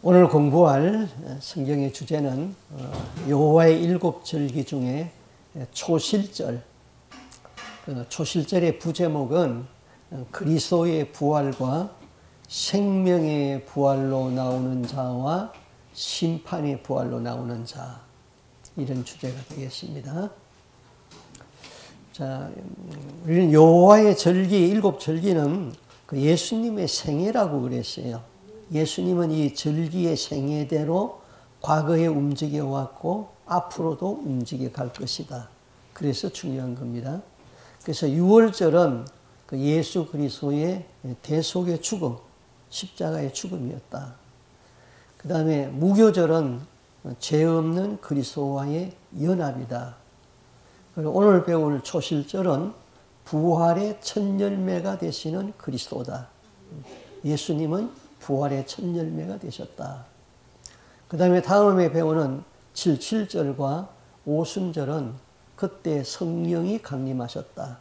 오늘 공부할 성경의 주제는 여호와의 일곱 절기 중에 초실절. 초실절의 부제목은 그리스도의 부활과 생명의 부활로 나오는 자와 심판의 부활로 나오는 자, 이런 주제가 되겠습니다. 자, 우리는 여호와의 절기, 일곱 절기는 예수님의 생애라고 그랬어요. 예수님은 이 절기의 생애대로 과거에 움직여 왔고 앞으로도 움직여 갈 것이다. 그래서 중요한 겁니다. 그래서 유월절은 예수 그리스도의 대속의 죽음, 십자가의 죽음이었다. 그 다음에 무교절은 죄 없는 그리스도와의 연합이다. 그리고 오늘 배울 초실절은 부활의 첫 열매가 되시는 그리스도다. 예수님은 부활의 첫 열매가 되셨다. 그 다음에 다음에 배우는 칠칠절과 오순절은 그때 성령이 강림하셨다.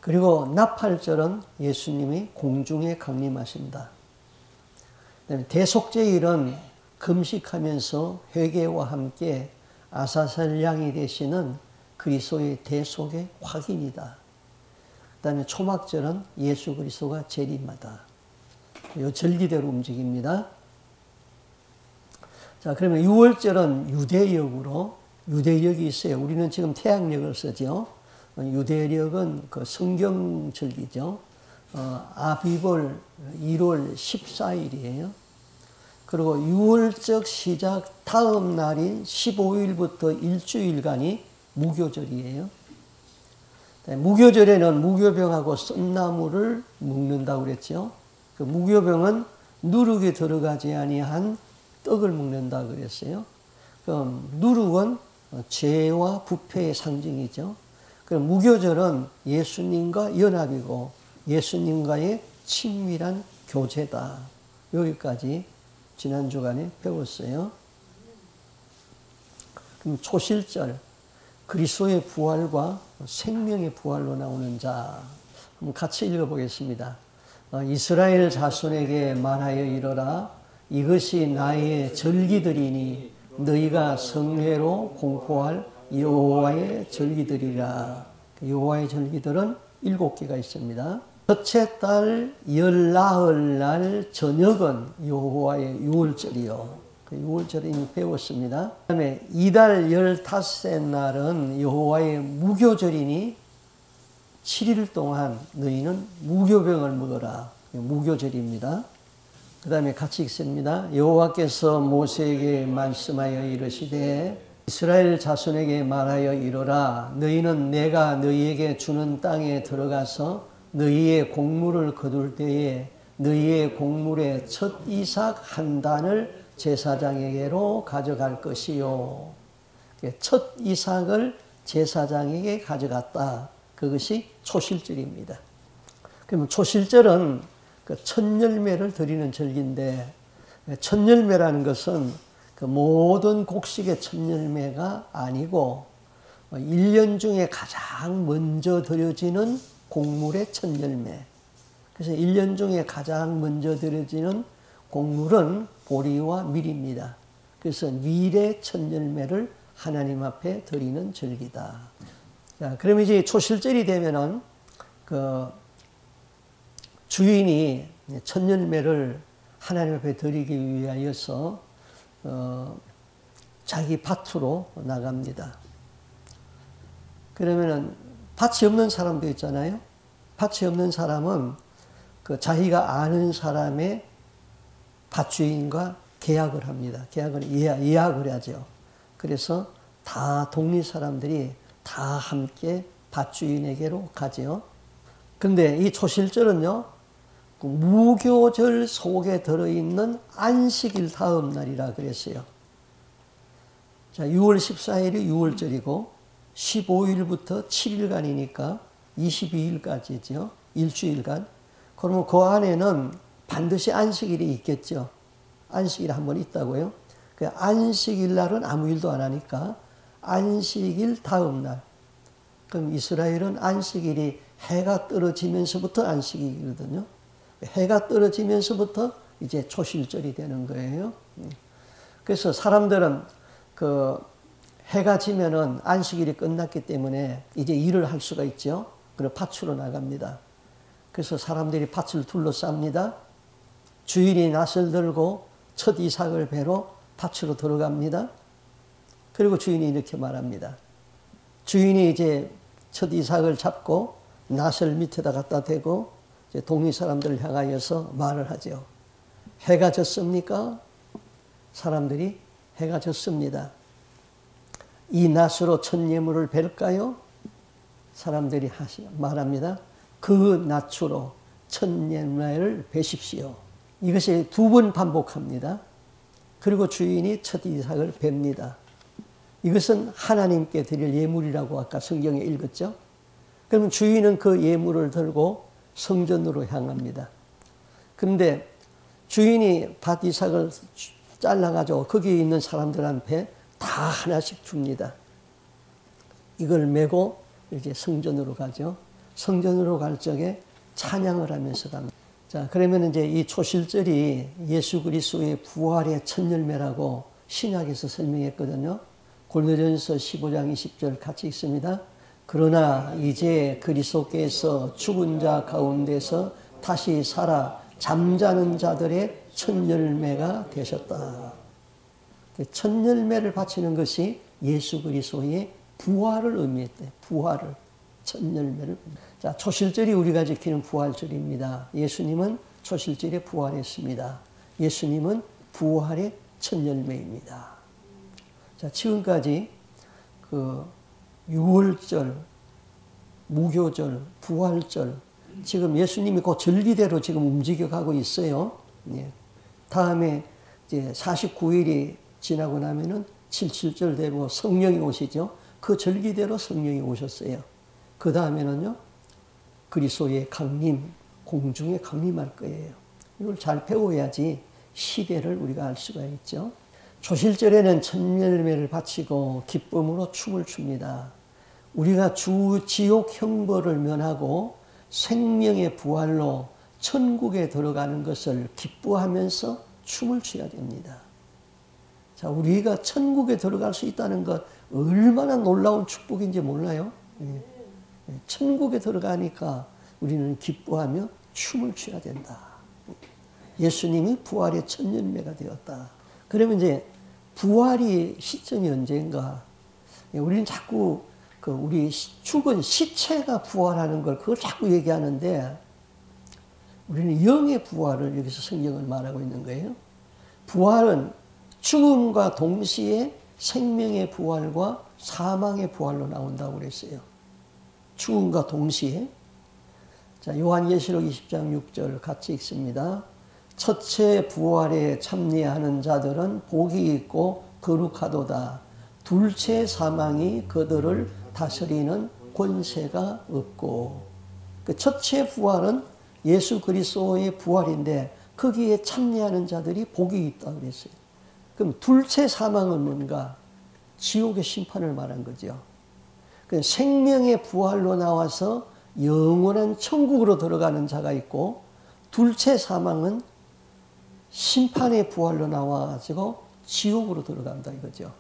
그리고 나팔절은 예수님이 공중에 강림하신다. 그다음에 대속제일은 금식하면서 회개와 함께 아사살량이 되시는 그리스도의 대속의 확인이다. 그 다음에 초막절은 예수 그리스도가 재림하다. 이 절기대로 움직입니다. 자, 그러면 유월절은 유대력으로, 유대력이 있어요. 우리는 지금 태양력을 쓰죠. 유대력은 그 성경절기죠. 아비벌 1월 14일이에요. 그리고 유월절 시작 다음 날인 15일부터 일주일간이 무교절이에요. 무교절에는 무교병하고 썬나무를 먹는다고 그랬죠. 그 무교병은 누룩이 들어가지 아니한 떡을 먹는다고 그랬어요. 그럼 누룩은 죄와 부패의 상징이죠. 그럼 무교절은 예수님과 연합이고 예수님과의 친밀한 교제다. 여기까지 지난 주간에 배웠어요. 그럼 초실절, 그리스도의 부활과 생명의 부활로 나오는 자, 한번 같이 읽어보겠습니다. 이스라엘 자손에게 말하여 이르라. 이것이 나의 절기들이니 너희가 성회로 공포할 여호와의 절기들이라. 여호와의 절기들은 7개가 있습니다. 첫째 달 열나흘 날 저녁은 여호와의 유월절이요. 그 유월절을 이미 배웠습니다. 그 다음에 이달 15째 날은 여호와의 무교절이니 7일 동안 너희는 무교병을 먹어라. 무교절입니다. 그 다음에 같이 읽습니다. 여호와께서 모세에게 말씀하여 이르시되 이스라엘 자손에게 말하여 이르라. 너희는 내가 너희에게 주는 땅에 들어가서 너희의 곡물을 거둘 때에 너희의 곡물의 첫 이삭 한 단을 제사장에게로 가져갈 것이요. 첫 이삭을 제사장에게 가져갔다. 그것이 초실절입니다. 그러면 초실절은 그 첫 열매를 드리는 절기인데, 첫 열매라는 것은 그 모든 곡식의 첫 열매가 아니고 1년 중에 가장 먼저 드려지는 곡물의 첫 열매. 그래서 1년 중에 가장 먼저 드려지는 곡물은 보리와 밀입니다. 그래서 밀의 첫 열매를 하나님 앞에 드리는 절기다. 자, 그럼 이제 초실절이 되면은 그 주인이 첫 열매를 하나님 앞에 드리기 위하여서 자기 밭으로 나갑니다. 그러면은 밭이 없는 사람도 있잖아요. 밭이 없는 사람은 그 자기가 아는 사람의 밭주인과 계약을 합니다. 예약을 하죠. 그래서 다 동리 사람들이 다 함께 밭주인에게로 가죠. 근데 이 초실절은요, 무교절 속에 들어있는 안식일 다음 날이라 그랬어요. 자, 6월 14일이 유월절이고 15일부터 7일간이니까 22일까지죠. 일주일간. 그러면 그 안에는 반드시 안식일이 있겠죠. 안식일 한 번 있다고요. 그 안식일 날은 아무 일도 안 하니까 안식일 다음 날. 그럼 이스라엘은 안식일이 해가 떨어지면서부터 안식일이거든요. 해가 떨어지면서부터 이제 초실절이 되는 거예요. 그래서 사람들은 그 해가 지면은 안식일이 끝났기 때문에 이제 일을 할 수가 있죠. 그리고 밭으로 나갑니다. 그래서 사람들이 밭을 둘러쌉니다. 주인이 낫을 들고 첫 이삭을 베러 밭으로 들어갑니다. 그리고 주인이 이렇게 말합니다. 주인이 이제 첫 이삭을 잡고 낫을 밑에다 갖다 대고 이제 동리 사람들을 향하여서 말을 하죠. 해가 졌습니까? 사람들이 해가 졌습니다. 이 낫으로 첫 예물을 벨까요? 사람들이 말합니다. 그 낫으로 첫 예물을 베십시오. 이것이 2번 반복합니다. 그리고 주인이 첫 이삭을 뱁니다. 이것은 하나님께 드릴 예물이라고 아까 성경에 읽었죠. 그러면 주인은 그 예물을 들고 성전으로 향합니다. 그런데 주인이 밭 이삭을 잘라가지고 거기 있는 사람들한테 다 하나씩 줍니다. 이걸 메고 이제 성전으로 가죠. 성전으로 갈 적에 찬양을 하면서 갑니다. 자, 그러면 이제 이 초실절이 예수 그리스도의 부활의 첫 열매라고 신약에서 설명했거든요. 고린도전서 15장 20절 같이 읽습니다. 그러나 이제 그리스도께서 죽은 자 가운데서 다시 살아 잠자는 자들의 첫 열매가 되셨다. 첫 열매를 바치는 것이 예수 그리스도의 부활을 의미했대. 부활을. 첫 열매를. 자, 초실절이 우리가 지키는 부활절입니다. 예수님은 초실절에 부활했습니다. 예수님은 부활의 첫 열매입니다. 자, 지금까지 그 유월절, 무교절, 부활절, 지금 예수님이 그 절기대로 지금 움직여가고 있어요. 예. 다음에 이제 49일이 지나고 나면은 77절 되고 성령이 오시죠. 그 절기대로 성령이 오셨어요. 그 다음에는요, 그리스도의 강림, 공중에 강림할 거예요. 이걸 잘 배워야지 시대를 우리가 알 수가 있죠. 초실절에는 첫 열매를 바치고 기쁨으로 춤을 춥니다. 우리가 지옥 형벌을 면하고 생명의 부활로 천국에 들어가는 것을 기뻐하면서 춤을 춰야 됩니다. 자, 우리가 천국에 들어갈 수 있다는 것 얼마나 놀라운 축복인지 몰라요? 천국에 들어가니까 우리는 기뻐하며 춤을 춰야 된다. 예수님이 부활의 첫 열매가 되었다. 그러면 이제 부활이 시점이 언제인가? 우리는 자꾸 우리 죽은 시체가 부활하는 걸 그걸 자꾸 얘기하는데 우리는 영의 부활을 여기서 성경은 말하고 있는 거예요. 부활은 죽음과 동시에 생명의 부활과 사망의 부활로 나온다고 그랬어요. 죽음과 동시에. 자, 요한계시록 20장 6절 같이 읽습니다. 첫째 부활에 참여하는 자들은 복이 있고 거룩하도다. 둘째 사망이 그들을 다스리는 권세가 없고. 그 첫째 부활은 예수 그리스도의 부활인데 거기에 참여하는 자들이 복이 있다고 그랬어요. 그럼 둘째 사망은 뭔가? 지옥의 심판을 말한 거죠. 생명의 부활로 나와서 영원한 천국으로 들어가는 자가 있고, 둘째 사망은 심판의 부활로 나와가지고 지옥으로 들어간다 이거죠.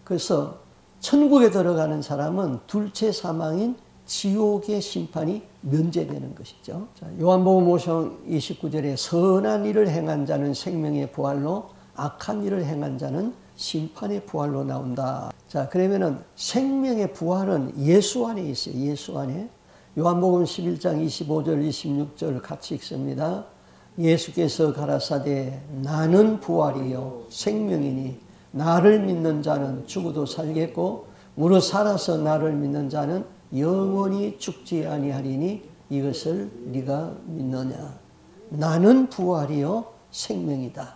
그래서 천국에 들어가는 사람은 둘째 사망인 지옥의 심판이 면제되는 것이죠. 자, 요한복음 5장 29절에 선한 일을 행한 자는 생명의 부활로, 악한 일을 행한 자는 심판의 부활로 나온다. 자, 그러면은 생명의 부활은 예수 안에 있어요. 예수 안에. 요한복음 11장 25절 26절 같이 읽습니다. 예수께서 가라사대 나는 부활이요 생명이니 나를 믿는 자는 죽어도 살겠고 무릇 살아서 나를 믿는 자는 영원히 죽지 아니하리니 이것을 네가 믿느냐. 나는 부활이요 생명이다.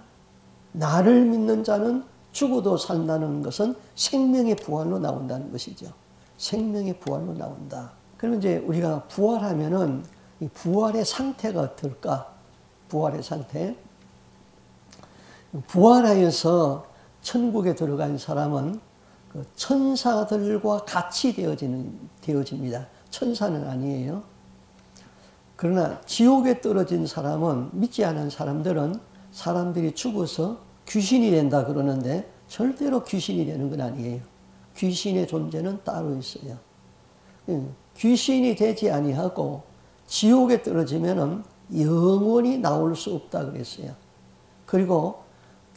나를 믿는 자는 죽어도 산다는 것은 생명의 부활로 나온다는 것이죠. 생명의 부활로 나온다. 그러면 이제 우리가 부활하면은 이 부활의 상태가 어떨까? 부활의 상태. 부활하여서 천국에 들어간 사람은 그 천사들과 같이 되어집니다. 천사는 아니에요. 그러나 지옥에 떨어진 사람은, 믿지 않은 사람들은 사람들이 죽어서 귀신이 된다 그러는데 절대로 귀신이 되는 건 아니에요. 귀신의 존재는 따로 있어요. 귀신이 되지 아니하고 지옥에 떨어지면은 영원히 나올 수 없다 그랬어요. 그리고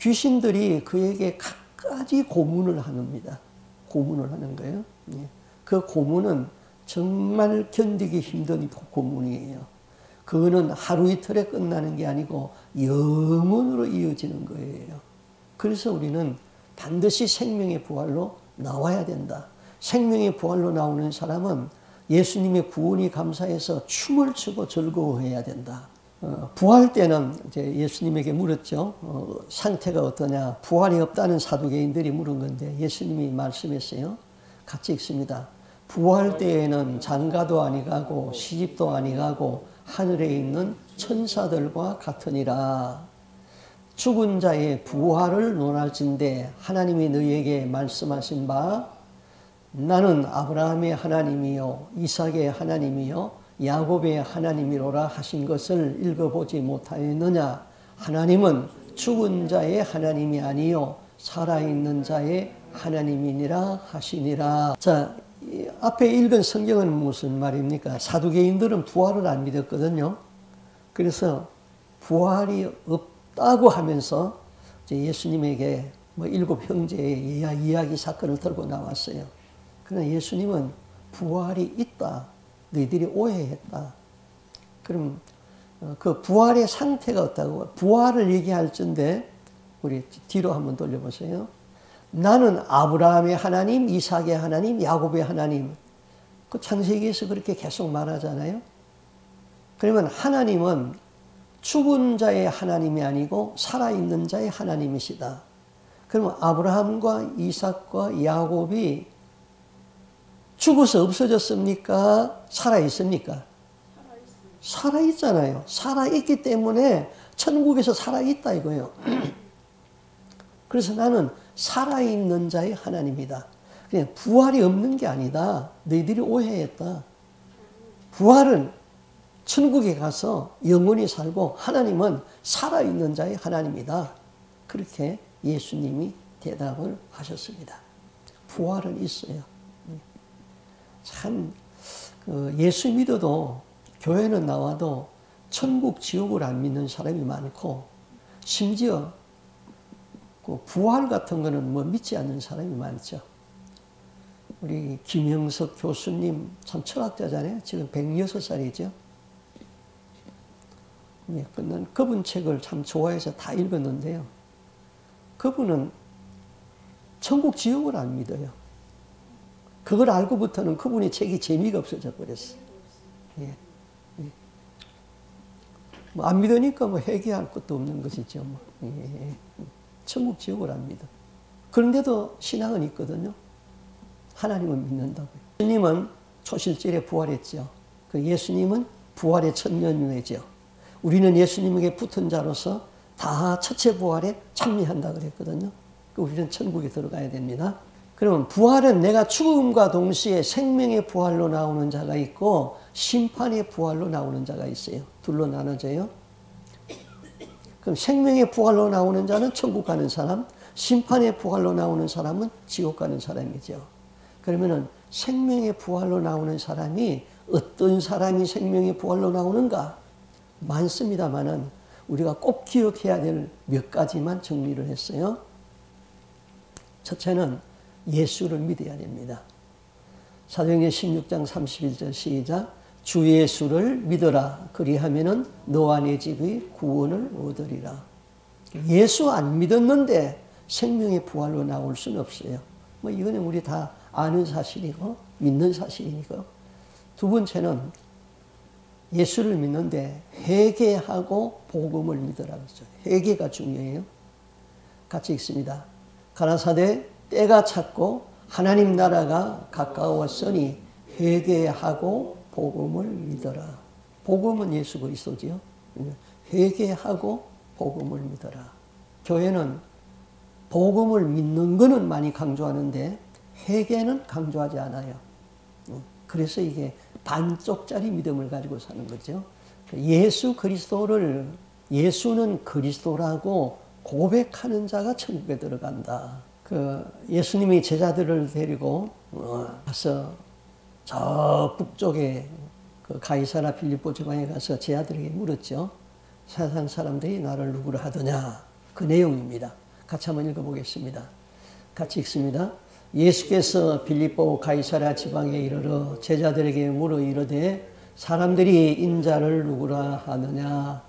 귀신들이 그에게 갖가지 고문을 합니다. 고문을 하는 거예요. 그 고문은 정말 견디기 힘든 고문이에요. 그거는 하루 이틀에 끝나는 게 아니고 영원으로 이어지는 거예요. 그래서 우리는 반드시 생명의 부활로 나와야 된다. 생명의 부활로 나오는 사람은 예수님의 구원이 감사해서 춤을 추고 즐거워해야 된다. 부활 때는 이제 예수님에게 물었죠. 상태가 어떠냐. 부활이 없다는 사두개인들이 물은 건데 예수님이 말씀했어요. 같이 읽습니다. 부활 때에는 장가도 아니가고 시집도 아니가고 하늘에 있는 천사들과 같으니라. 죽은 자의 부활을 논할진대 하나님이 너희에게 말씀하신 바 나는 아브라함의 하나님이요 이삭의 하나님이요 야곱의 하나님이로라 하신 것을 읽어보지 못하였느냐. 하나님은 죽은 자의 하나님이 아니요 살아있는 자의 하나님이니라 하시니라. 자, 앞에 읽은 성경은 무슨 말입니까? 사두개인들은 부활을 안 믿었거든요. 그래서 부활이 없다고 하면서 이제 예수님에게 뭐 7 형제의 이야기 사건을 들고 나왔어요. 그러나 예수님은 부활이 있다. 너희들이 오해했다. 그럼 그 부활의 상태가 어떻다고? 부활을 얘기할 텐데 우리 뒤로 한번 돌려보세요. 나는 아브라함의 하나님, 이삭의 하나님, 야곱의 하나님. 그 창세기에서 그렇게 계속 말하잖아요. 그러면 하나님은 죽은 자의 하나님이 아니고 살아있는 자의 하나님이시다. 그러면 아브라함과 이삭과 야곱이 죽어서 없어졌습니까? 살아있습니까? 살아있잖아요. 살아있기 때문에 천국에서 살아있다 이거예요. 그래서 나는 살아있는 자의 하나님이다. 그냥 부활이 없는 게 아니다. 너희들이 오해했다. 부활은 천국에 가서 영원히 살고 하나님은 살아있는 자의 하나님이다. 그렇게 예수님이 대답을 하셨습니다. 부활은 있어요. 참 예수 믿어도 교회는 나와도 천국 지옥을 안 믿는 사람이 많고 심지어 그 부활 같은 거는 뭐 믿지 않는 사람이 많죠. 우리 김영석 교수님 참 철학자잖아요. 지금 106살이죠. 네, 난 그분 책을 참 좋아해서 다 읽었는데요. 그분은 천국 지옥을 안 믿어요. 그걸 알고부터는 그분의 책이 재미가 없어져 버렸어요. 예. 예. 뭐 안 믿으니까 뭐 회개할 것도 없는 것이죠. 뭐. 예. 천국 지옥을 안 믿어. 그런데도 신앙은 있거든요. 하나님은 믿는다고요. 예수님은 초실절에 부활했죠. 그 예수님은 부활의 천년유예죠. 우리는 예수님에게 붙은 자로서 다 첫째 부활에 참여한다 그랬거든요. 우리는 천국에 들어가야 됩니다. 그러면 부활은 내가 죽음과 동시에 생명의 부활로 나오는 자가 있고 심판의 부활로 나오는 자가 있어요. 둘로 나눠져요. 그럼 생명의 부활로 나오는 자는 천국 가는 사람, 심판의 부활로 나오는 사람은 지옥 가는 사람이죠. 그러면은 생명의 부활로 나오는 사람이 어떤 사람이 생명의 부활로 나오는가? 많습니다만은 우리가 꼭 기억해야 될 몇 가지만 정리를 했어요. 첫째는 예수를 믿어야 됩니다. 사도행전 16장 31절 시작. 주 예수를 믿어라. 그리하면은 너와 네 집이 구원을 얻으리라. 예수 안 믿었는데 생명의 부활로 나올 수는 없어요. 뭐 이거는 우리 다 아는 사실이고 믿는 사실이니까. 두 번째는 예수를 믿는데 회개하고 복음을 믿으라 그랬죠. 회개가 중요해요. 같이 읽습니다. 가라사대 때가 찼고 하나님 나라가 가까웠으니 회개하고 복음을 믿어라. 복음은 예수 그리스도지요. 회개하고 복음을 믿어라. 교회는 복음을 믿는 것은 많이 강조하는데 회개는 강조하지 않아요. 그래서 이게 반쪽짜리 믿음을 가지고 사는 거죠. 예수 그리스도를 예수는 그리스도라고 고백하는 자가 천국에 들어간다. 예수님이 제자들을 데리고 가서 저 북쪽에 가이사라 빌립보 지방에 가서 제자들에게 물었죠. 세상 사람들이 나를 누구로 하더냐. 그 내용입니다. 같이 한번 읽어보겠습니다. 같이 읽습니다. 예수께서 빌립보 가이사라 지방에 이르러 제자들에게 물어 이르되 사람들이 인자를 누구라 하느냐.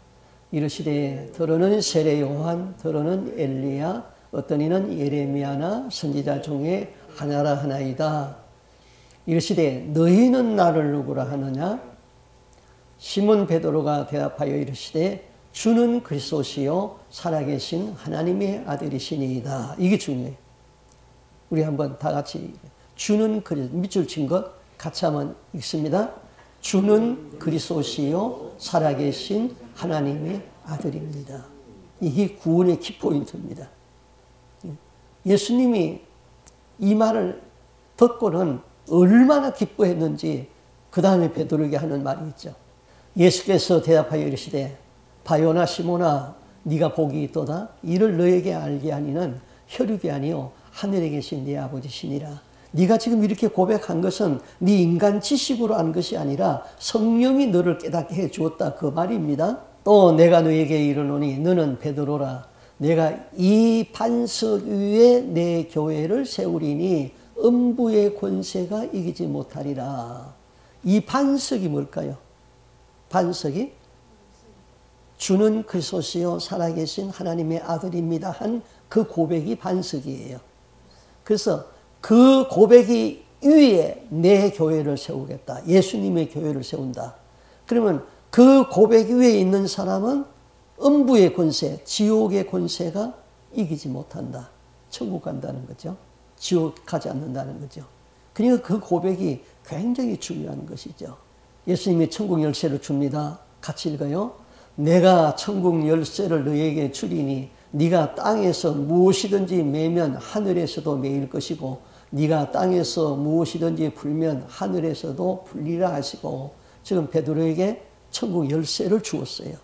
이르시되 더러는 세례 요한, 더러는 엘리야, 어떤 이는 예레미야나 선지자 중에 하나라 하나이다. 이르시되 너희는 나를 누구라 하느냐. 시몬 베드로가 대답하여 이르시되 주는 그리스도시요 살아계신 하나님의 아들이시니이다. 이게 중요해요. 우리 한번 다 같이 주는 그리스도, 밑줄 친 것 같이 한번 읽습니다. 주는 그리스도시요 살아계신 하나님의 아들입니다. 이게 구원의 키포인트입니다. 예수님이 이 말을 듣고는 얼마나 기뻐했는지 그 다음에 베드로에게 하는 말이 있죠. 예수께서 대답하여 이르시되 바요나 시몬아 네가 복이 있도다. 이를 너에게 알게 하니는 혈육이 아니요 하늘에 계신 네 아버지시니라. 네가 지금 이렇게 고백한 것은 네 인간 지식으로 한 것이 아니라 성령이 너를 깨닫게 해 주었다. 그 말입니다. 또 내가 너에게 이르노니 너는 베드로라. 내가 이 반석 위에 내 교회를 세우리니 음부의 권세가 이기지 못하리라. 이 반석이 뭘까요? 반석이 주는 그리스도시요 살아계신 하나님의 아들입니다 한 그 고백이 반석이에요. 그래서 그 고백이 위에 내 교회를 세우겠다. 예수님의 교회를 세운다. 그러면 그 고백 위에 있는 사람은 음부의 권세, 지옥의 권세가 이기지 못한다. 천국 간다는 거죠. 지옥 가지 않는다는 거죠. 그러니까 그 고백이 굉장히 중요한 것이죠. 예수님이 천국 열쇠를 줍니다. 같이 읽어요. 내가 천국 열쇠를 너에게 주리니 네가 땅에서 무엇이든지 매면 하늘에서도 매일 것이고 네가 땅에서 무엇이든지 풀면 하늘에서도 풀리라 하시고 지금 베드로에게 천국 열쇠를 주었어요.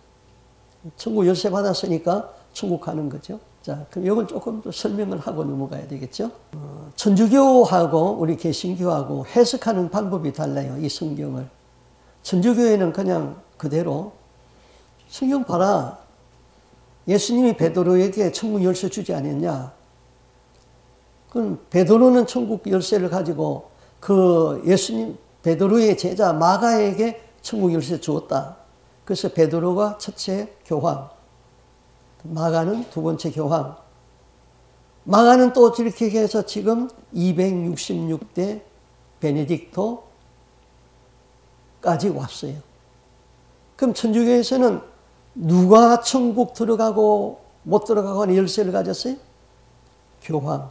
천국 열쇠 받았으니까 천국 가는 거죠. 자, 그럼 이건 조금 더 설명을 하고 넘어가야 되겠죠. 천주교하고 우리 개신교하고 해석하는 방법이 달라요. 이 성경을. 천주교회는 그냥 그대로 성경 봐라. 예수님이 베드로에게 천국 열쇠 주지 않았냐. 그럼 베드로는 천국 열쇠를 가지고 그 예수님 베드로의 제자 마가에게 천국 열쇠 주었다. 그래서 베드로가 첫째 교황, 마가는 두 번째 교황. 마가는 또 이렇게 해서 지금 266대 베네딕토까지 왔어요. 그럼 천주교에서는 누가 천국 들어가고 못 들어가고 하는 열쇠를 가졌어요? 교황.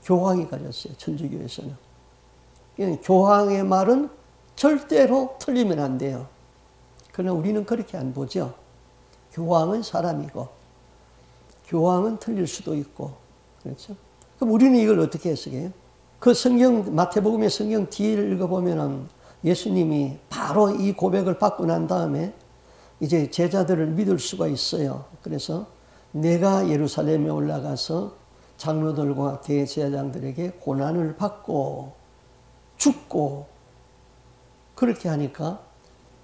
교황이 가졌어요. 천주교에서는. 교황의 말은 절대로 틀리면 안 돼요. 그러나 우리는 그렇게 안 보죠. 교황은 사람이고 교황은 틀릴 수도 있고 그렇죠. 그럼 우리는 이걸 어떻게 해석해요? 그 성경 마태복음의 성경 뒤를 읽어보면은 예수님이 바로 이 고백을 받고 난 다음에 이제 제자들을 믿을 수가 있어요. 그래서 내가 예루살렘에 올라가서 장로들과 대제사장들에게 고난을 받고 죽고 그렇게 하니까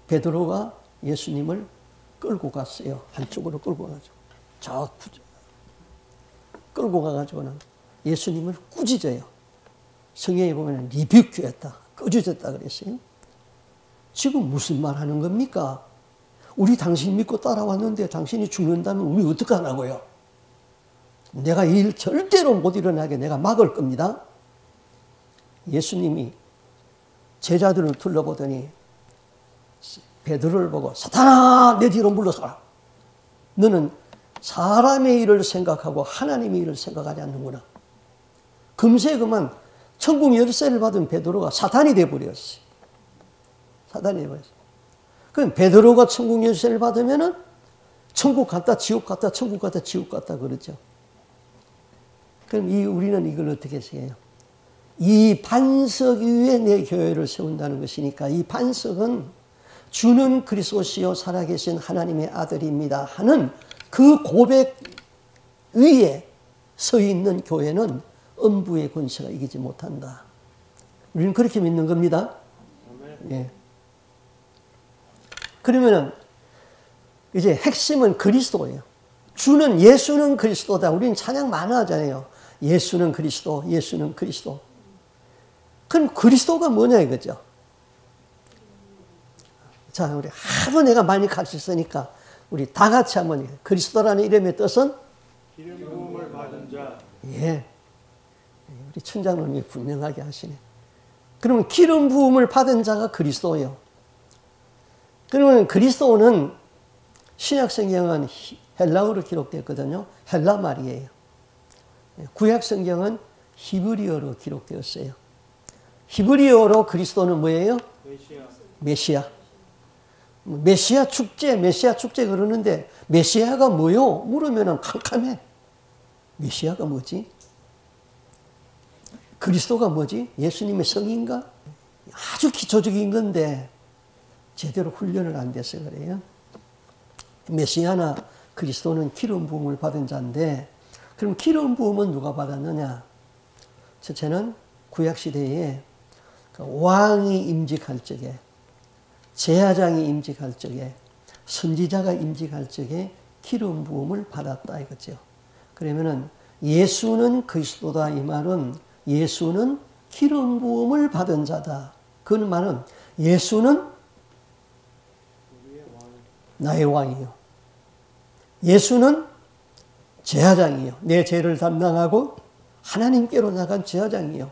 베드로가 예수님을 끌고 갔어요. 한쪽으로 끌고 가지고 끌고 가가지고는 예수님을 꾸짖어요. 성경에 보면 리뷰큐했다. 꾸짖었다 그랬어요. 지금 무슨 말 하는 겁니까? 우리 당신 믿고 따라왔는데 당신이 죽는다면 우리 어떡하냐고요? 내가 이 일 절대로 못 일어나게 내가 막을 겁니다. 예수님이 제자들을 둘러보더니 베드로를 보고 사탄아 내 뒤로 물러서라. 너는 사람의 일을 생각하고 하나님의 일을 생각하지 않는구나. 금세 그만 천국 열쇠를 받은 베드로가 사탄이 되어버렸어요. 사탄이 되어버렸어요. 그럼 베드로가 천국 열쇠를 받으면은 천국 갔다 지옥 갔다 천국 갔다 지옥 갔다 그러죠. 그럼 우리는 이걸 어떻게 해요? 이 반석 위에 내 교회를 세운다는 것이니까 이 반석은 주는 그리스도시요 살아계신 하나님의 아들입니다 하는 그 고백 위에 서 있는 교회는 음부의 권세가 이기지 못한다. 우리는 그렇게 믿는 겁니다. 예. 그러면은 이제 핵심은 그리스도예요. 주는 예수는 그리스도다. 우리는 찬양 많이 하잖아요. 예수는 그리스도, 예수는 그리스도. 그럼 그리스도가 뭐냐 이거죠. 자, 우리 하도 내가 많이 같이 쓰니까 우리 다 같이 한번 그리스도라는 이름의 뜻은 기름 부음을 받은 자. 예. 우리 천장님이 분명하게 하시네. 그러면 기름 부음을 받은 자가 그리스도예요. 그러면 그리스도는 신약 성경은 헬라어로 기록되었거든요. 헬라 말이에요. 구약 성경은 히브리어로 기록되었어요. 히브리어로 그리스도는 뭐예요? 메시아. 메시아 축제 그러는데 메시아가 뭐요? 물으면 캄캄해. 메시아가 뭐지? 그리스도가 뭐지? 예수님의 성인가? 아주 기초적인 건데 제대로 훈련을 안 돼서 그래요. 메시아나 그리스도는 기름 부음을 받은 자인데 그럼 기름 부음은 누가 받았느냐? 첫째는 구약시대에 왕이 임직할 적에 제사장이 임직할 적에 선지자가 임직할 적에 기름 부음을 받았다 이거죠. 그러면은 예수는 그리스도다 이 말은 예수는 기름 부음을 받은 자다. 그 말은 예수는 나의 왕이요. 예수는 제사장이요. 내 죄를 담당하고 하나님께로 나간 제사장이요.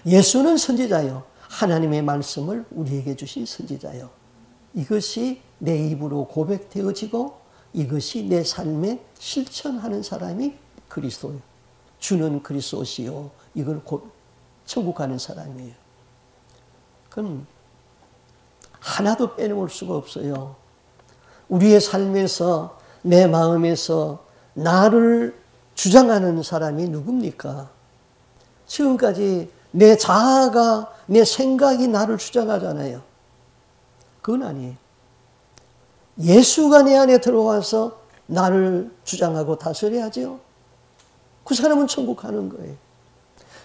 예수는 선지자요. 하나님의 말씀을 우리에게 주신 선지자요. 이것이 내 입으로 고백되어지고 이것이 내 삶에 실천하는 사람이 그리스도예요. 주는 그리스도시요. 이걸 천국 가는 사람이에요. 그럼 하나도 빼놓을 수가 없어요. 우리의 삶에서 내 마음에서 나를 주장하는 사람이 누굽니까? 지금까지 내 자아가 내 생각이 나를 주장하잖아요. 그건 아니에요. 예수가 내 안에 들어와서 나를 주장하고 다스려야죠. 그 사람은 천국 가는 거예요.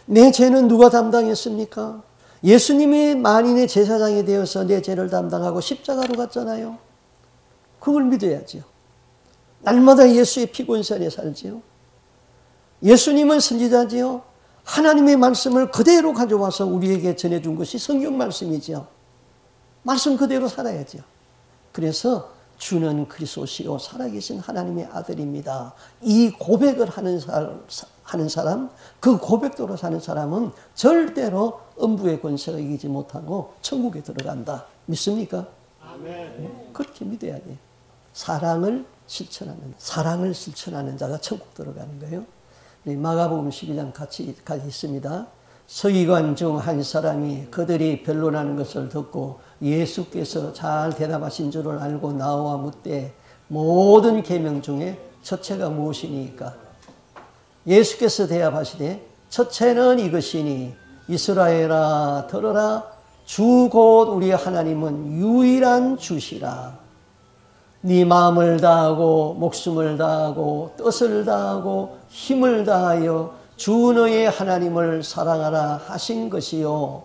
내 죄는 누가 담당했습니까? 예수님이 만인의 제사장이 되어서 내 죄를 담당하고 십자가로 갔잖아요. 그걸 믿어야죠. 날마다 예수의 피곤산에 살지요. 예수님은 선지자지요. 하나님의 말씀을 그대로 가져와서 우리에게 전해준 것이 성경 말씀이죠. 말씀 그대로 살아야죠. 그래서 주는 그리스도시요 살아계신 하나님의 아들입니다. 이 고백을 하는 사람, 그 고백대로 사는 사람은 절대로 음부의 권세가 이기지 못하고 천국에 들어간다. 믿습니까? 아멘. 그렇게 믿어야 돼요. 사랑을 실천하는 자가 천국 들어가는 거예요. 마가복음 12장 같이 있습니다. 서기관 중 한 사람이 그들이 변론하는 것을 듣고 예수께서 잘 대답하신 줄을 알고 나와 묻되 모든 계명 중에 첫째가 무엇이니까? 예수께서 대답하시되 첫째는 이것이니 이스라엘아 들으라 주 곧 우리 하나님은 유일한 주시라. 네 마음을 다하고 목숨을 다하고 뜻을 다하고 힘을 다하여 주 너의 하나님을 사랑하라 하신 것이요.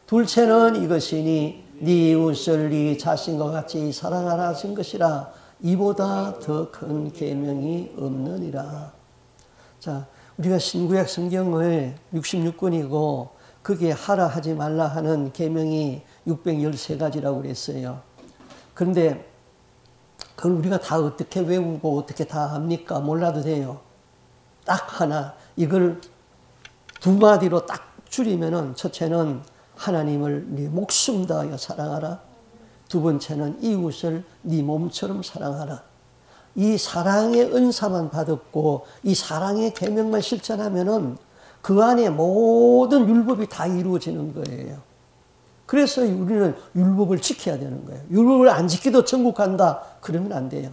둘째는 이것이니 네 이웃을 네 자신과 같이 사랑하라 하신 것이라. 이보다 더 큰 계명이 없느니라. 자, 우리가 신구약 성경을 66권이고 그게 하라 하지 말라 하는 계명이 613가지라고 그랬어요. 그런데 그걸 우리가 다 어떻게 외우고 어떻게 다 합니까? 몰라도 돼요. 딱 하나, 이걸 두 마디로 딱 줄이면은 첫째는 하나님을 네 목숨 다하여 사랑하라. 두 번째는 이웃을 네 몸처럼 사랑하라. 이 사랑의 은사만 받았고 이 사랑의 계명만 실천하면은 그 안에 모든 율법이 다 이루어지는 거예요. 그래서 우리는 율법을 지켜야 되는 거예요. 율법을 안 지키도 천국 간다. 그러면 안 돼요.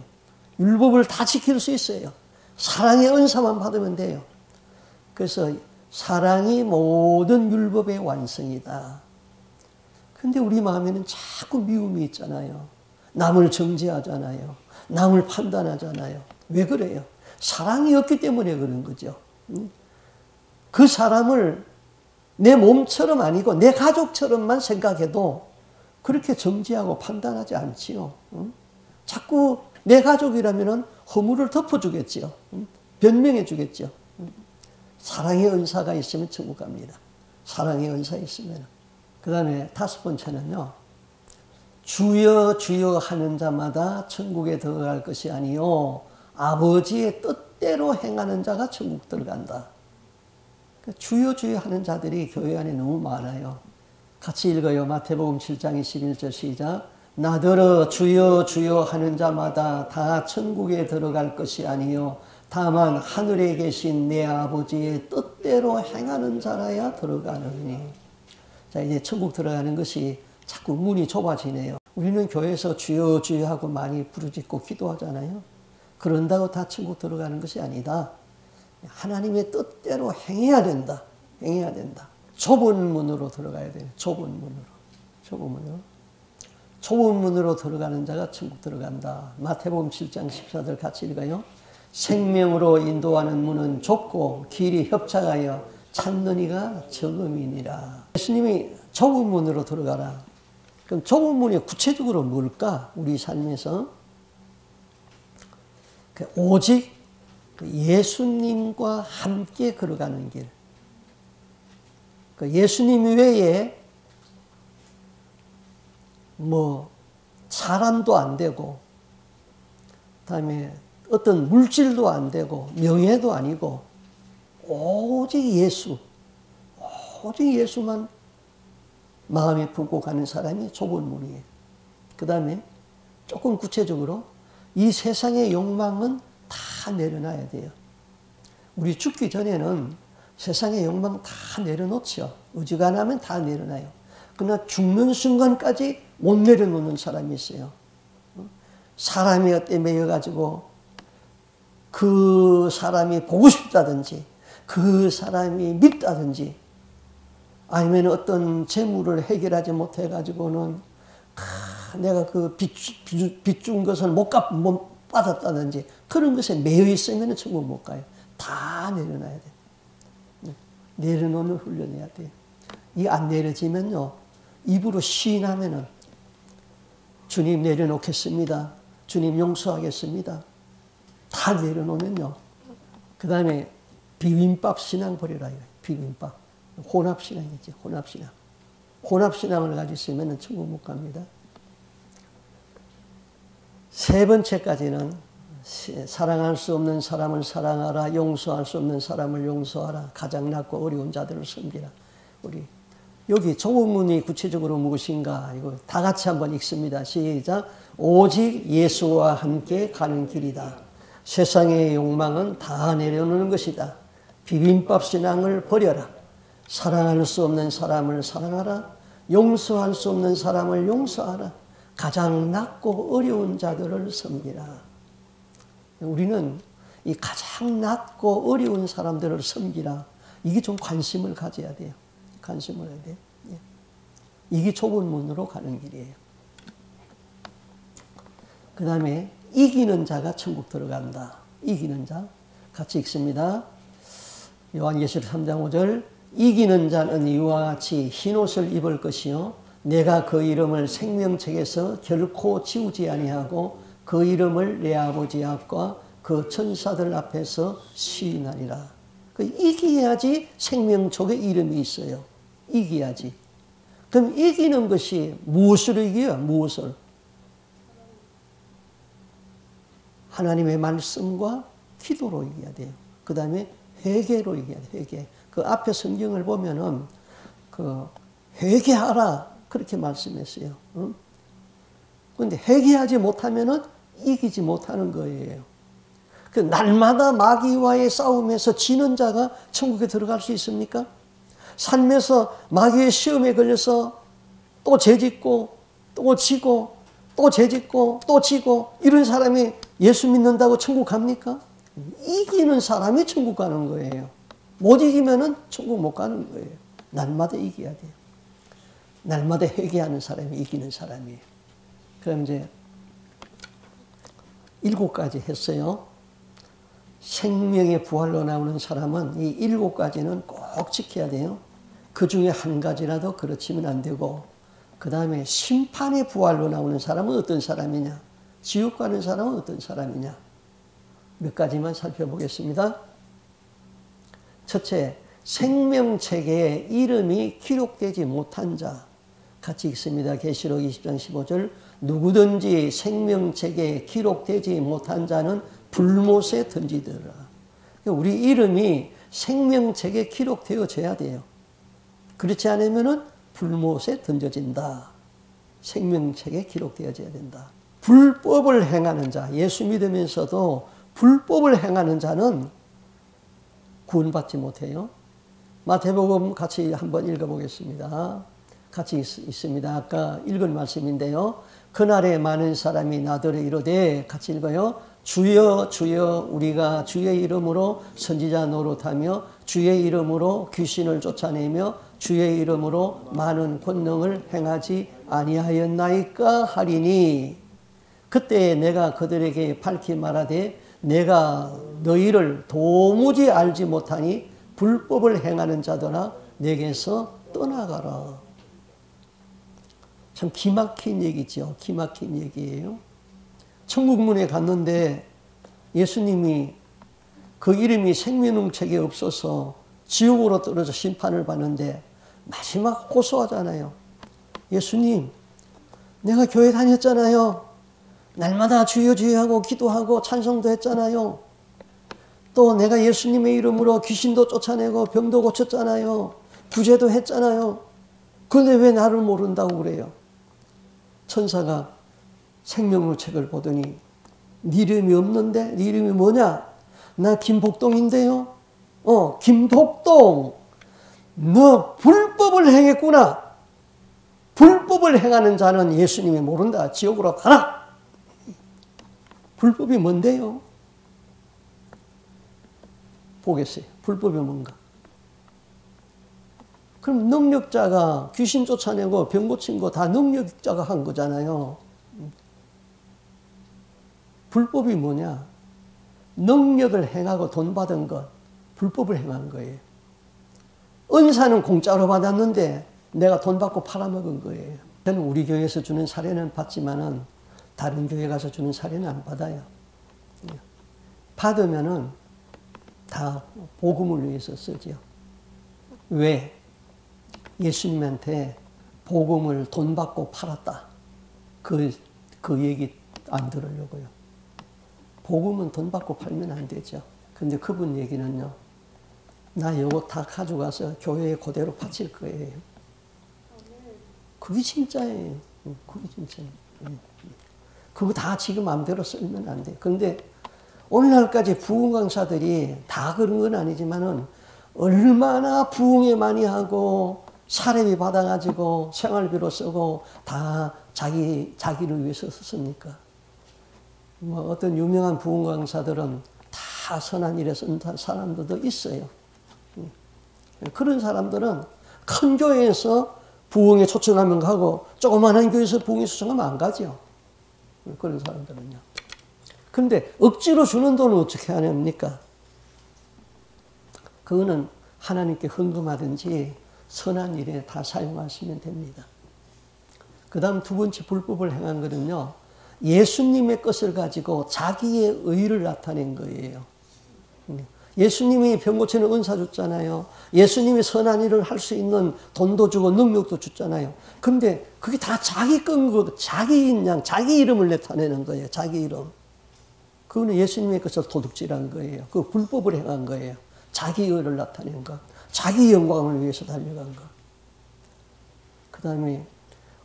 율법을 다 지킬 수 있어요. 사랑의 은사만 받으면 돼요. 그래서 사랑이 모든 율법의 완성이다. 근데 우리 마음에는 자꾸 미움이 있잖아요. 남을 정죄하잖아요. 남을 판단하잖아요. 왜 그래요? 사랑이 없기 때문에 그런 거죠. 그 사람을 내 몸처럼 아니고 내 가족처럼만 생각해도 그렇게 정죄하고 판단하지 않지요. 자꾸 내 가족이라면 허물을 덮어주겠지요. 변명해 주겠죠. 사랑의 은사가 있으면 천국 갑니다. 사랑의 은사 있으면. 그 다음에 5번째는요. 주여 주여 하는 자마다 천국에 들어갈 것이 아니요 아버지의 뜻대로 행하는 자가 천국 들어간다. 주여 주여 하는 자들이 교회 안에 너무 많아요. 같이 읽어요. 마태복음 7장 21절 시작. 나더러 주여 주여 하는 자마다 다 천국에 들어갈 것이 아니요 다만 하늘에 계신 내 아버지의 뜻대로 행하는 자라야 들어가느니. 자, 이제 천국 들어가는 것이 자꾸 문이 좁아지네요. 우리는 교회에서 주여 주여 하고 많이 부르짖고 기도하잖아요. 그런다고 다 천국 들어가는 것이 아니다. 하나님의 뜻대로 행해야 된다. 행해야 된다. 좁은 문으로 들어가야 돼요. 좁은 문으로. 좁은 문으로. 좁은 문으로 들어가는 자가 천국 들어간다. 마태복음 7장 14절 같이 읽어요. 생명으로 인도하는 문은 좁고 길이 협착하여 찾는 이가 적음이니라. 예수님이 좁은 문으로 들어가라. 그럼 좁은 문이 구체적으로 뭘까? 우리 삶에서 오직 예수님과 함께 걸어가는 길. 예수님 외에 뭐 사람도 안 되고, 그다음에 어떤 물질도 안 되고, 명예도 아니고, 오직 예수, 오직 예수만 마음에 품고 가는 사람이 좁은 문이에요. 그 다음에 조금 구체적으로 이 세상의 욕망은 다 내려놔야 돼요. 우리 죽기 전에는 세상의 욕망 다 내려놓죠. 어지간하면 다 내려놔요. 그러나 죽는 순간까지 못 내려놓는 사람이 있어요. 사람의 엇에 매여가지고 그 사람이 보고 싶다든지 그 사람이 밉다든지 아니면 어떤 재물을 해결하지 못해가지고는 내가 그 빚준 것을 못 받았다든지 그런 것에 매여 있으면 천국 못 가요. 다 내려놔야 돼요. 내려놓는 훈련해야 돼요. 이 안 내려지면요. 입으로 시인하면은 주님 내려놓겠습니다. 주님 용서하겠습니다. 다 내려놓으면요. 그 다음에 비빔밥 신앙 버리라. 비빔밥. 혼합신앙이지. 혼합신앙. 혼합신앙을 가지고 있으면 천국 못 갑니다. 세 번째까지는 사랑할 수 없는 사람을 사랑하라. 용서할 수 없는 사람을 용서하라. 가장 낮고 어려운 자들을 섬기라. 우리 여기 좁은 문이 구체적으로 무엇인가? 이거 다 같이 한번 읽습니다. 시작. 오직 예수와 함께 가는 길이다. 세상의 욕망은 다 내려놓는 것이다. 비빔밥 신앙을 버려라. 사랑할 수 없는 사람을 사랑하라. 용서할 수 없는 사람을 용서하라. 가장 낮고 어려운 자들을 섬기라. 우리는 이 가장 낮고 어려운 사람들을 섬기라. 이게 좀 관심을 가져야 돼요. 관심을 해야 돼요. 이게 좁은 문으로 가는 길이에요. 그 다음에 이기는 자가 천국 들어간다. 이기는 자. 같이 읽습니다. 요한계시록 3장 5절. 이기는 자는 이와 같이 흰옷을 입을 것이요 내가 그 이름을 생명책에서 결코 지우지 아니하고 그 이름을 내 아버지 앞과 그 천사들 앞에서 시인하리라. 이겨야지 생명책에 이름이 있어요. 이겨야지. 그럼 이기는 것이 무엇으로 이겨요? 무엇을? 하나님의 말씀과 기도로 이겨야 돼요. 그 다음에 회개로 이겨야 돼요. 회개. 그 앞에 성경을 보면은 그 회개하라 그렇게 말씀했어요. 그런데 회개하지 못하면은 이기지 못하는 거예요. 그 날마다 마귀와의 싸움에서 지는 자가 천국에 들어갈 수 있습니까? 삶에서 마귀의 시험에 걸려서 또 죄짓고 또 지고 또 죄짓고 또 지고 이런 사람이 예수 믿는다고 천국 갑니까? 이기는 사람이 천국 가는 거예요. 못 이기면은 천국 못 가는 거예요. 날마다 이겨야 돼요. 날마다 회개하는 사람이 이기는 사람이에요. 그럼 이제 7가지 했어요. 생명의 부활로 나오는 사람은 이 7가지는 꼭 지켜야 돼요. 그 중에 한 가지라도 그렇지면 안 되고, 그 다음에 심판의 부활로 나오는 사람은 어떤 사람이냐, 지옥 가는 사람은 어떤 사람이냐, 몇 가지만 살펴보겠습니다. 첫째, 생명책에 이름이 기록되지 못한 자, 같이 읽습니다. 계시록 20장 15절, 누구든지 생명책에 기록되지 못한 자는 불못에 던지더라. 우리 이름이 생명책에 기록되어져야 돼요. 그렇지 않으면 불못에 던져진다. 생명책에 기록되어져야 된다. 불법을 행하는 자, 예수 믿으면서도 불법을 행하는 자는 구원받지 못해요. 마태복음 같이 한번 읽어보겠습니다. 같이 있습니다. 아까 읽은 말씀인데요. 그날에 많은 사람이 나더러 이르되, 같이 읽어요. 주여 주여 우리가 주의 이름으로 선지자 노릇하며 주의 이름으로 귀신을 쫓아내며 주의 이름으로 많은 권능을 행하지 아니하였나이까 하리니, 그때 내가 그들에게 밝히 말하되 내가 너희를 도무지 알지 못하니 불법을 행하는 자들아 내게서 떠나가라. 참 기막힌 얘기죠. 기막힌 얘기예요. 천국문에 갔는데 예수님이 그 이름이 생명책에 없어서 지옥으로 떨어져 심판을 받는데 마지막 호소하잖아요. 예수님, 내가 교회 다녔잖아요. 날마다 주여 주여 하고 기도하고 찬송도 했잖아요. 또 내가 예수님의 이름으로 귀신도 쫓아내고 병도 고쳤잖아요. 구제도 했잖아요. 그런데 왜 나를 모른다고 그래요? 천사가 생명책을 보더니 네 이름이 없는데? 네 이름이 뭐냐? 나 김복동인데요. 김복동, 너 불법을 행했구나. 불법을 행하는 자는 예수님이 모른다. 지옥으로 가라. 불법이 뭔데요? 보겠어요. 불법이 뭔가. 그럼 능력자가 귀신 쫓아내고 병 고친 거 다 능력자가 한 거잖아요. 불법이 뭐냐? 능력을 행하고 돈 받은 것, 불법을 행한 거예요. 은사는 공짜로 받았는데 내가 돈 받고 팔아먹은 거예요. 저는 우리 교회에서 주는 사례는 받지만은 다른 교회 가서 주는 사례는 안 받아요. 받으면은 다 복음을 위해서 쓰죠. 왜? 예수님한테 복음을 돈 받고 팔았다. 그 얘기 안 들으려고요. 복음은 돈 받고 팔면 안 되죠. 근데 그분 얘기는요. 나 요거 다 가져가서 교회에 그대로 바칠 거예요. 그게 진짜예요. 그게 진짜예요. 그거 다 지금 마음대로 쓰면 안 돼요. 근데 오늘날까지 부흥 강사들이 다 그런 건 아니지만은 얼마나 부흥회 많이 하고 사례비 받아가지고 생활비로 쓰고 다 자기를 위해서 썼습니까? 뭐 어떤 유명한 부흥 강사들은 다 선한 일에 쓴 사람들도 있어요. 그런 사람들은 큰 교회에서 부흥에 초청하면 가고 조그마한 교회에서 부흥에 초청하면 안 가죠. 그런 사람들은요. 그런데 억지로 주는 돈은 어떻게 하렵니까? 그거는 하나님께 헌금하든지 선한 일에 다 사용하시면 됩니다. 그 다음 두 번째 불법을 행한 거는요. 예수님의 것을 가지고 자기의 의를 나타낸 거예요. 예수님이 병 고치는 은사 줬잖아요. 예수님이 선한 일을 할 수 있는 돈도 주고 능력도 줬잖아요. 근데 그게 다 자기 건 자기인 양, 자기 이름을 나타내는 거예요. 자기 이름. 그거는 예수님의 것을 도둑질한 거예요. 그 불법을 행한 거예요. 자기 의를 나타낸 것. 자기 영광을 위해서 달려간 것. 그 다음에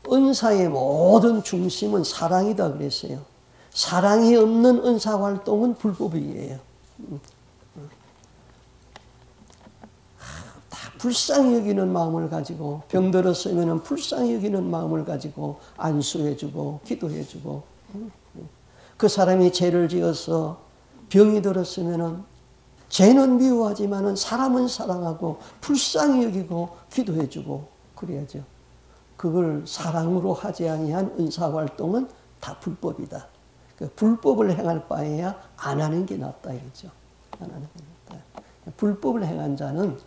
은사의 모든 중심은 사랑이다 그랬어요. 사랑이 없는 은사 활동은 불법이에요. 다 불쌍히 여기는 마음을 가지고 병 들었으면 불쌍히 여기는 마음을 가지고 안수해주고 기도해주고 그 사람이 죄를 지어서 병이 들었으면 죄는 미워하지만 사람은 사랑하고 불쌍히 여기고 기도해주고 그래야죠. 그걸 사랑으로 하지 아니한 은사활동은 다 불법이다. 그 불법을 행할 바에야 안 하는 게 낫다 이거죠. 안 하는 게 낫다. 불법을 행한 자는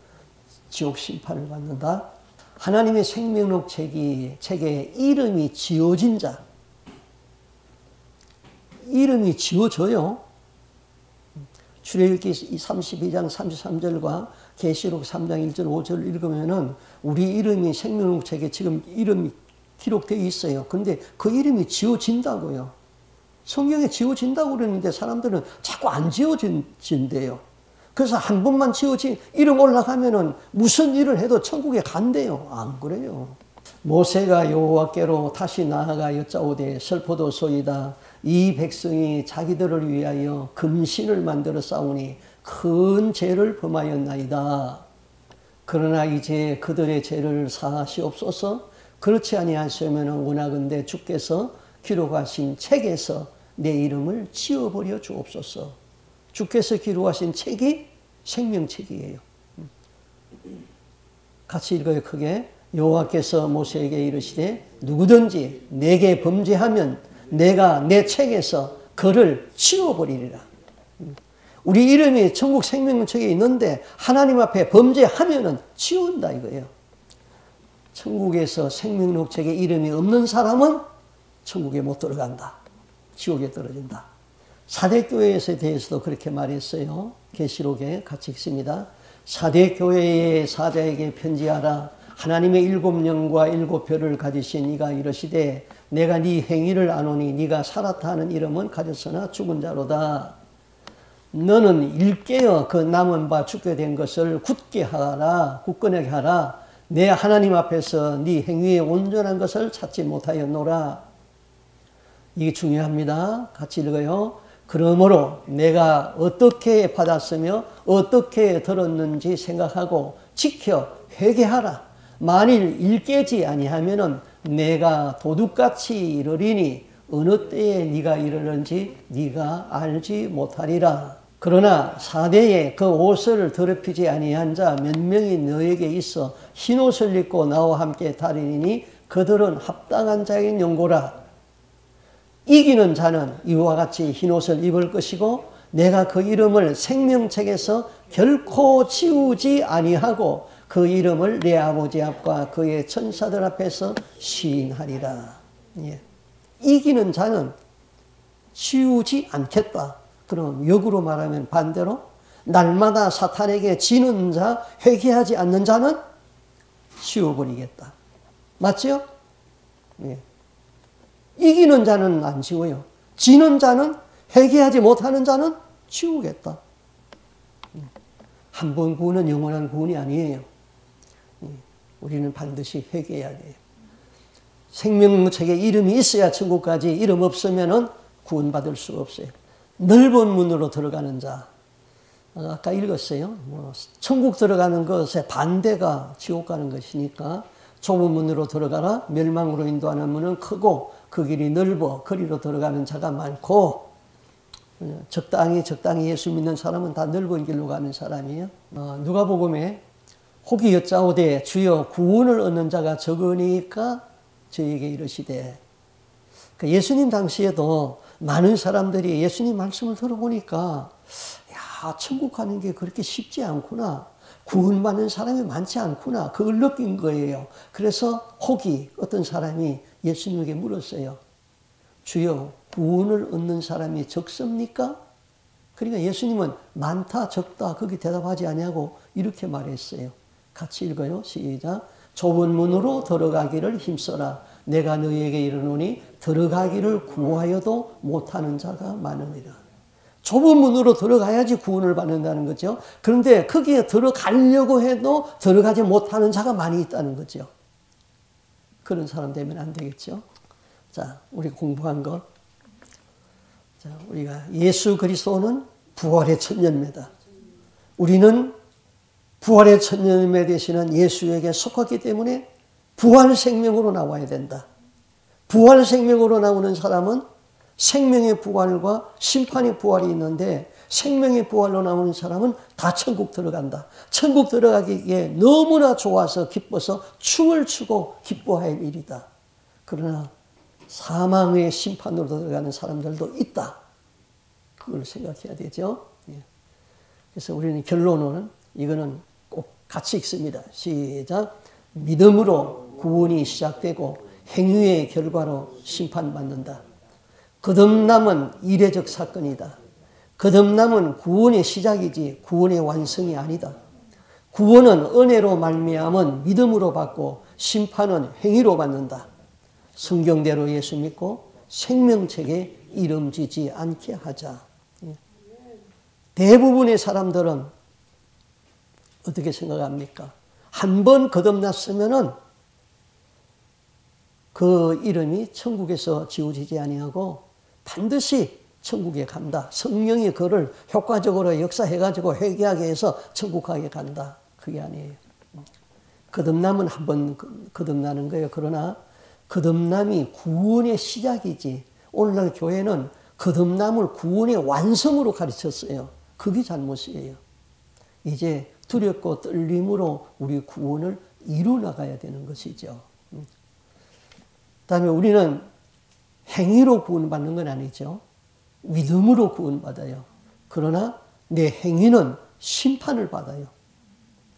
지옥 심판을 받는다. 하나님의 생명록 책에 이름이 지어진 자, 이름이 지어져요. 출애굽기 32장 33절과 계시록 3장 1절 5절을 읽으면은 우리 이름이 생명록 책에 지금 이름이 기록되어 있어요. 그런데 그 이름이 지어진다고요. 성경에 지어진다고 그러는데 사람들은 자꾸 안 지어진대요. 그래서 한 번만 지어진 이름 올라가면은 무슨 일을 해도 천국에 간대요. 안 그래요. 모세가 여호와께로 다시 나아가 여짜오되 슬퍼도소이다. 이 백성이 자기들을 위하여 금신을 만들어 싸우니 큰 죄를 범하였나이다. 그러나 이제 그들의 죄를 사하시옵소서. 그렇지 아니하시면 원하건대 주께서 기록하신 책에서 내 이름을 지워버려 주옵소서. 주께서 기록하신 책이 생명책이에요. 같이 읽어요. 크게. 여호와께서 모세에게 이르시되 누구든지 내게 범죄하면 내가 내 책에서 그를 지워버리리라. 우리 이름이 천국 생명책에 있는데 하나님 앞에 범죄하면은 지운다 이거예요. 천국에서 생명록책에 이름이 없는 사람은 천국에 못 들어간다. 지옥에 떨어진다. 사대교회에 대해서도 그렇게 말했어요. 계시록에 같이 읽습니다. 사대교회의 사자에게 편지하라. 하나님의 7영과 7별을 가지신 이가 이르시되 내가 네 행위를 아노니 네가 살았다 하는 이름은 가졌으나 죽은 자로다. 너는 일깨어 그 남은 바 죽게 된 것을 굳게 하라. 굳건하게 하라. 내 하나님 앞에서 네 행위의 온전한 것을 찾지 못하였노라. 이게 중요합니다. 같이 읽어요. 그러므로 내가 어떻게 받았으며 어떻게 들었는지 생각하고 지켜 회개하라. 만일 일깨지 아니하면은 내가 도둑같이 이르리니 어느 때에 네가 이르는지 네가 알지 못하리라. 그러나 사대에 그 옷을 더럽히지 아니한 자 몇 명이 너에게 있어 흰옷을 입고 나와 함께 다니니 그들은 합당한 자인 연고라. 이기는 자는 이와 같이 흰옷을 입을 것이고 내가 그 이름을 생명책에서 결코 지우지 아니하고 그 이름을 내 아버지 앞과 그의 천사들 앞에서 시인하리라. 예. 이기는 자는 지우지 않겠다. 그럼 역으로 말하면 반대로 날마다 사탄에게 지는 자, 회개하지 않는 자는 지워버리겠다. 맞죠? 예. 이기는 자는 안 지워요. 지는 자는, 회개하지 못하는 자는 지우겠다. 한 번 구원은 영원한 구원이 아니에요. 우리는 반드시 회개해야 돼요. 생명책에 이름이 있어야 천국 가지. 이름 없으면 구원받을 수 없어요. 넓은 문으로 들어가는 자. 아까 읽었어요. 천국 들어가는 것의 반대가 지옥 가는 것이니까 좁은 문으로 들어가라. 멸망으로 인도하는 문은 크고 그 길이 넓어 거리로 들어가는 자가 많고 적당히 예수 믿는 사람은 다 넓은 길로 가는 사람이에요. 누가복음에 혹이 여짜오되 주여 구원을 얻는 자가 적으니까 저에게 이르시되. 예수님 당시에도 많은 사람들이 예수님 말씀을 들어보니까 야, 천국 가는 게 그렇게 쉽지 않구나. 구원받는 사람이 많지 않구나. 그걸 느낀 거예요. 그래서 혹이 어떤 사람이 예수님에게 물었어요. 주여 구원을 얻는 사람이 적습니까? 그러니까 예수님은 많다 적다 거기 대답하지 아니하고 이렇게 말했어요. 같이 읽어요. 시작. 좁은 문으로 들어가기를 힘써라. 내가 너희에게 이르노니 들어가기를 구하여도 못하는 자가 많으니라. 좁은 문으로 들어가야지 구원을 받는다는 거죠. 그런데 거기에 들어가려고 해도 들어가지 못하는 자가 많이 있다는 거죠. 그런 사람 되면 안 되겠죠. 자, 우리 공부한 것. 자, 우리가 예수 그리스도는 부활의 첫 열매다. 우리는 부활의 첫 열매 되시는 예수에게 속했기 때문에 부활 생명으로 나와야 된다. 부활 생명으로 나오는 사람은 생명의 부활과 심판의 부활이 있는데 생명의 부활로 나오는 사람은 다 천국 들어간다. 천국 들어가기에 너무나 좋아서 기뻐서 춤을 추고 기뻐할 일이다. 그러나 사망의 심판으로 들어가는 사람들도 있다. 그걸 생각해야 되죠. 예. 그래서 우리는 결론은 이거는 꼭 같이 읽습니다. 시작. 믿음으로 구원이 시작되고 행위의 결과로 심판받는다. 거듭남은 이례적 사건이다. 거듭남은 구원의 시작이지 구원의 완성이 아니다. 구원은 은혜로 말미암은 믿음으로 받고 심판은 행위로 받는다. 성경대로 예수 믿고 생명책에 이름 지지 않게 하자. 대부분의 사람들은 어떻게 생각합니까? 한 번 거듭났으면은 그 이름이 천국에서 지워지지 아니하고 반드시 천국에 간다. 성령이 그를 효과적으로 역사해가지고 회개하게 해서 천국 가게 간다. 그게 아니에요. 거듭남은 한 번 거듭나는 거예요. 그러나 거듭남이 구원의 시작이지. 오늘날 교회는 거듭남을 구원의 완성으로 가르쳤어요. 그게 잘못이에요. 이제 두렵고 떨림으로 우리 구원을 이루 나가야 되는 것이죠. 그다음에 우리는 행위로 구원받는 건 아니죠. 믿음으로 구원받아요. 그러나 내 행위는 심판을 받아요.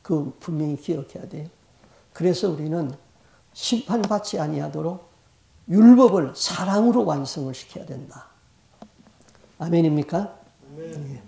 그 분명히 기억해야 돼요. 그래서 우리는 심판받지 아니하도록 율법을 사랑으로 완성을 시켜야 된다. 아멘입니까? 아멘. 예.